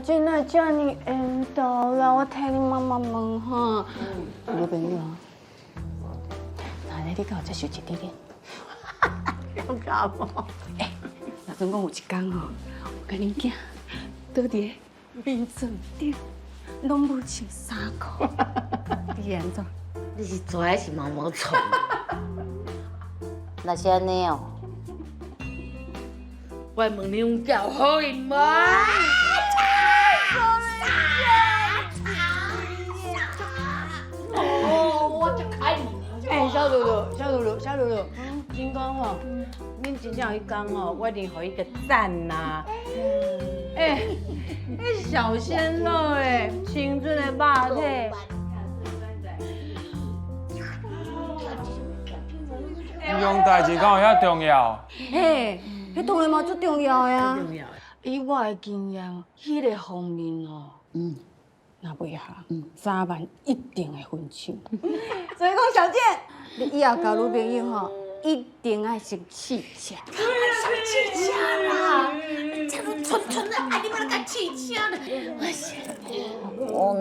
姐哪遮尼缘投啦？我替你妈妈问哈。女朋友，那你敢有接受一滴滴？有搞无？若总讲有一天吼，我甲恁囝倒伫面床顶，拢无穿衫裤，你会安怎？你是做还是毛毛虫？那是安尼哦。我问你有叫好伊无？哦，我就开你。小露露，真讲吼，恁真正有迄天吼，我一定互伊个赞呐。迄小鲜肉青春的肉体。这种代志敢有遐重要？嘿，迄当然嘛最重要的啊！重要。以我的经验，迄个方面哦，若袂下，3万一定会分手。所以讲，小健，你以后交女朋友吼，一定爱先试车。试车啦！这样纯纯的爱你，把它试车了。我